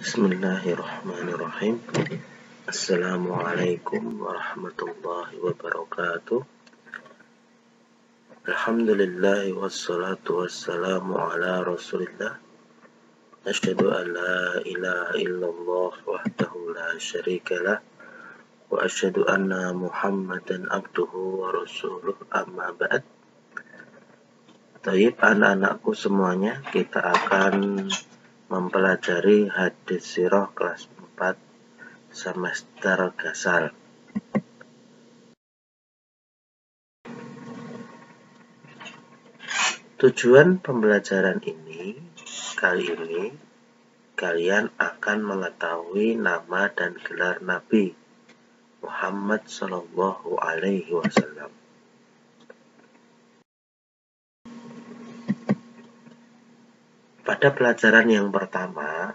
Bismillahirrahmanirrahim. Assalamualaikum warahmatullahi wabarakatuh. Alhamdulillah wassalatu wassalamu ala rasulillah. Asyhadu an la ilaha illallah wahdahu la syarikalah wa asyhadu anna Muhammadan abduhu wa rasuluh, amma ba'd. Taib, anak-anakku semuanya, kita akan mempelajari hadis sirah kelas 4 semester Gasal. Tujuan pembelajaran ini, kali ini kalian akan mengetahui nama dan gelar Nabi Muhammad Shallallahu Alaihi Wasallam. Pada pelajaran yang pertama,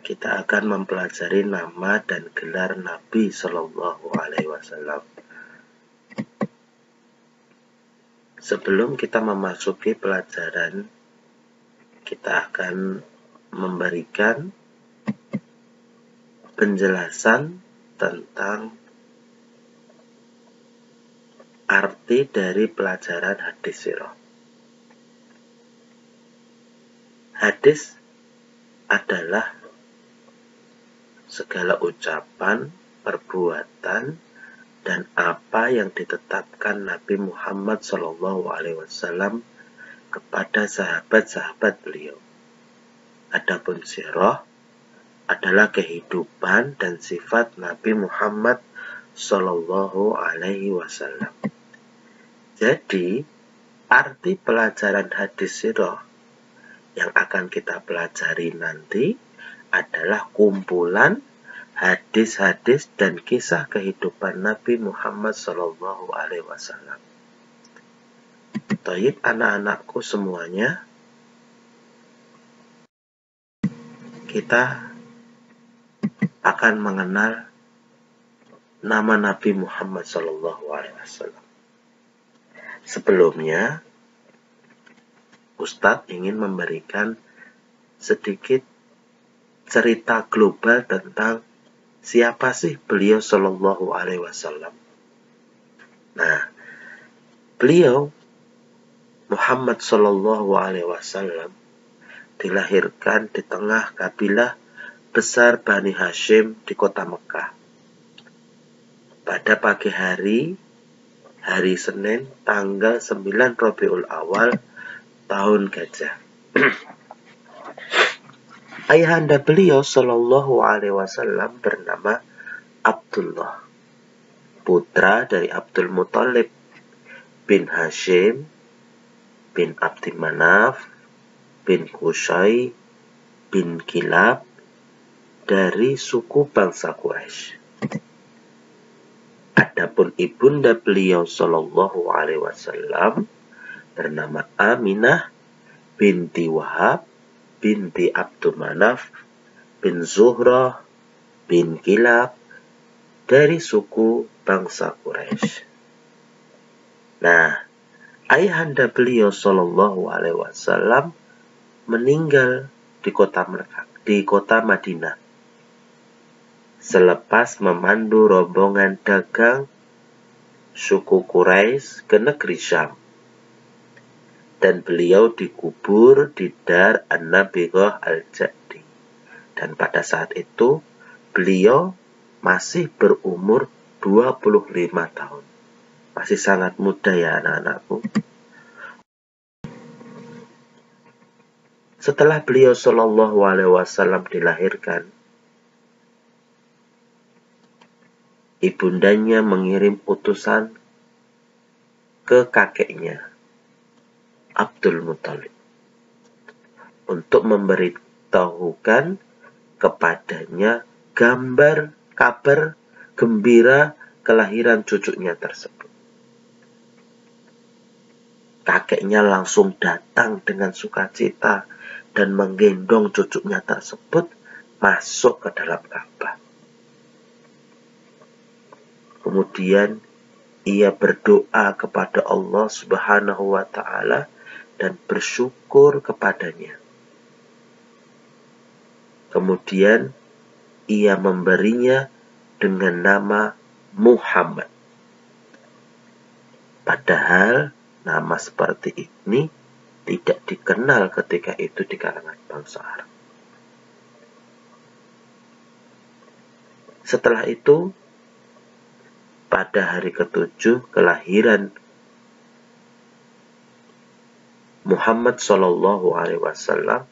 kita akan mempelajari nama dan gelar Nabi Shallallahu Alaihi Wasallam. Sebelum kita memasuki pelajaran, kita akan memberikan penjelasan tentang arti dari pelajaran hadis sirah. Hadis adalah segala ucapan, perbuatan, dan apa yang ditetapkan Nabi Muhammad SAW kepada sahabat-sahabat beliau. Adapun sirah adalah kehidupan dan sifat Nabi Muhammad SAW. Jadi, arti pelajaran hadis sirah yang akan kita pelajari nanti adalah kumpulan hadis-hadis dan kisah kehidupan Nabi Muhammad SAW. Taib, anak-anakku semuanya, kita akan mengenal nama Nabi Muhammad SAW. Sebelumnya, Ustadz ingin memberikan sedikit cerita global tentang siapa sih beliau Shallallahu Alaihi Wasallam. Nah, beliau Muhammad Shallallahu Alaihi Wasallam dilahirkan di tengah kabilah besar Bani Hashim di kota Mekah. Pada pagi hari Senin, tanggal 9 Rabiul Awal tahun Gajah. Ayahanda beliau Shallallahu Alaihi Wasallam bernama Abdullah, putra dari Abdul Muthalib bin Hashim bin Abdi Manaf bin Qusay bin Kilab dari suku bangsa Quraisy. Adapun ibunda beliau Shallallahu Alaihi Wasallam bernama Aminah binti Wahab binti Abdul Manaf bin Zuhrah bin Kilab dari suku bangsa Quraisy. Nah, ayahanda beliau Shallallahu Alaihi Wasallam meninggal di kota Madinah selepas memandu rombongan dagang suku Quraisy ke negeri Syam. Dan beliau dikubur di Dar An-Nabirah Al-Jadi. Dan pada saat itu, beliau masih berumur 25 tahun. Masih sangat muda ya anak-anakku. Setelah beliau Shallallahu Alaihi Wasallam dilahirkan, ibundanya mengirim utusan ke kakeknya, Abdul Muthalib, untuk memberitahukan kepadanya gambar kabar gembira kelahiran cucunya tersebut. Kakeknya langsung datang dengan sukacita dan menggendong cucunya tersebut masuk ke dalam Ka'bah. Kemudian ia berdoa kepada Allah Subhanahu wa Ta'ala dan bersyukur kepadanya. Kemudian ia memberinya dengan nama Muhammad. Padahal nama seperti ini tidak dikenal ketika itu di kalangan bangsa Arab. Setelah itu, pada hari ke-7 kelahiran Muhammad Shallallahu Alaihi Wasallam,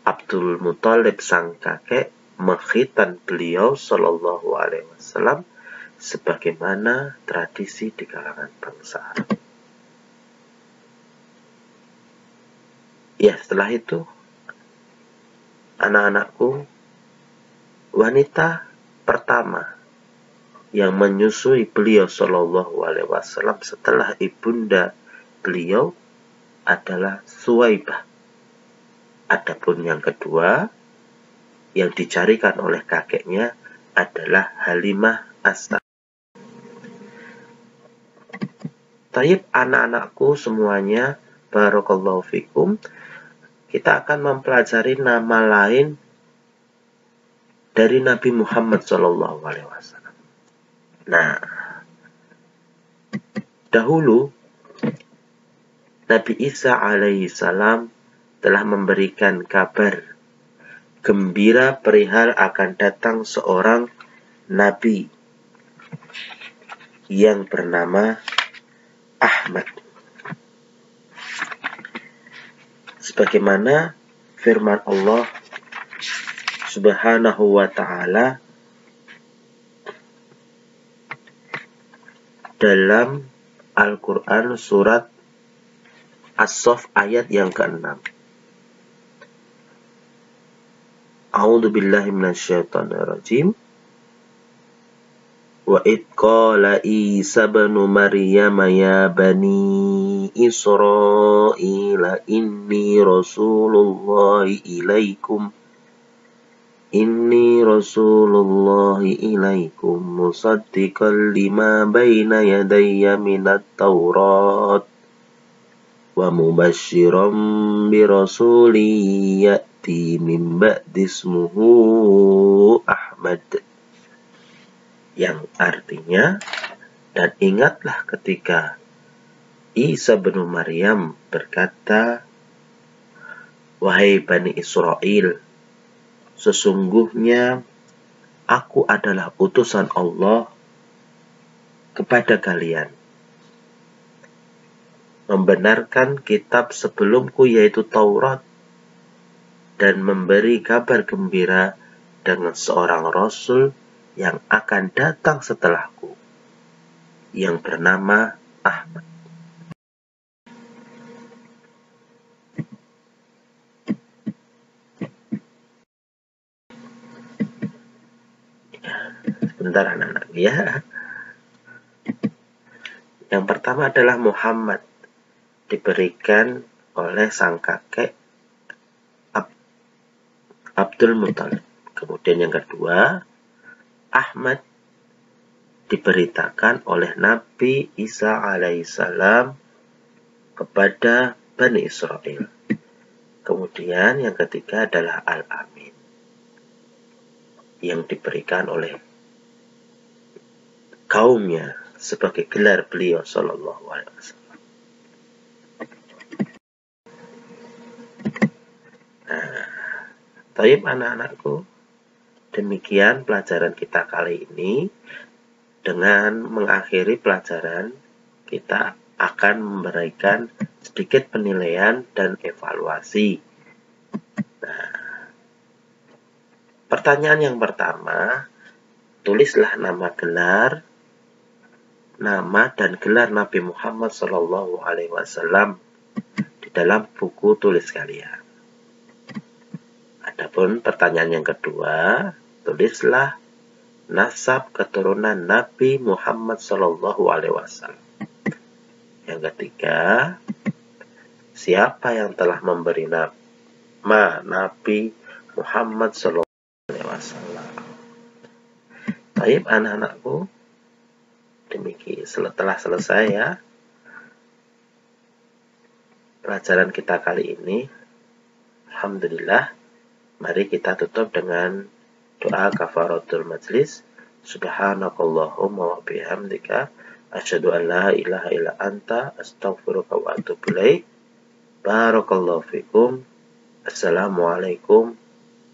Abdul Muthalib sang kakek mengkhitan beliau Shallallahu Alaihi Wasallam sebagaimana tradisi di kalangan bangsa Arab. Ya, setelah itu anak-anakku, wanita pertama yang menyusui beliau Shallallahu Alaihi Wasallam setelah ibunda beliau adalah Suwaibah. Adapun yang kedua yang dicarikan oleh kakeknya adalah Halimah As-Sa'diyah. Taib anak-anakku semuanya, barakallahu fikum, kita akan mempelajari nama lain dari Nabi Muhammad Shallallahu Alaihi Wasallam. Nah, dahulu Nabi Isa alaihi salam telah memberikan kabar gembira perihal akan datang seorang Nabi yang bernama Ahmad. Sebagaimana firman Allah Subhanahu wa ta'ala dalam Al-Quran surat As-Saff ayat yang ke-6. A'udzu billahi minasyaitonir rajim. Wa id qala Isa ibnu Maryam ya bani Israila inni rasulullahi ilaikum musaddiqan lima baina yadayya minat Taurat wa mubasysyiran bi rasulin ya'ti min ba'di ismuhu Ahmad. Yang artinya, dan ingatlah ketika Isa bin Maryam berkata, wahai Bani Israel, sesungguhnya aku adalah utusan Allah kepada kalian, membenarkan kitab sebelumku yaitu Taurat, dan memberi kabar gembira dengan seorang Rasul yang akan datang setelahku, yang bernama Ahmad. Sebentar anak-anak ya. Yang pertama adalah Muhammad, diberikan oleh sang kakek Abdul Muthalib. Kemudian yang kedua, Ahmad diberitakan oleh Nabi Isa alaihissalam kepada Bani Israel. Kemudian yang ketiga adalah Al-Amin, yang diberikan oleh kaumnya sebagai gelar beliau Shallallahu Alaihi Wasallam. Taib anak-anakku, demikian pelajaran kita kali ini. Dengan mengakhiri pelajaran, kita akan memberikan sedikit penilaian dan evaluasi. Nah, pertanyaan yang pertama, tulislah nama dan gelar Nabi Muhammad Shallallahu Alaihi Wasallam di dalam buku tulis kalian. Adapun pertanyaan yang kedua, tulislah nasab keturunan Nabi Muhammad Shallallahu Alaihi Wasallam. Yang ketiga, siapa yang telah memberi nama Nabi Muhammad Shallallahu Alaihi Wasallam? Baik anak-anakku, demikian setelah selesai ya pelajaran kita kali ini. Alhamdulillah Mari kita tutup dengan doa kafaratul majlis. Subhanakallahumma wa bihamdika asyhadu an la ilaha illa anta astaghfiruka wa atubu ilaik. Barakallahu fikum. Assalamualaikum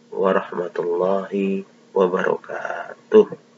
warahmatullahi wabarakatuh.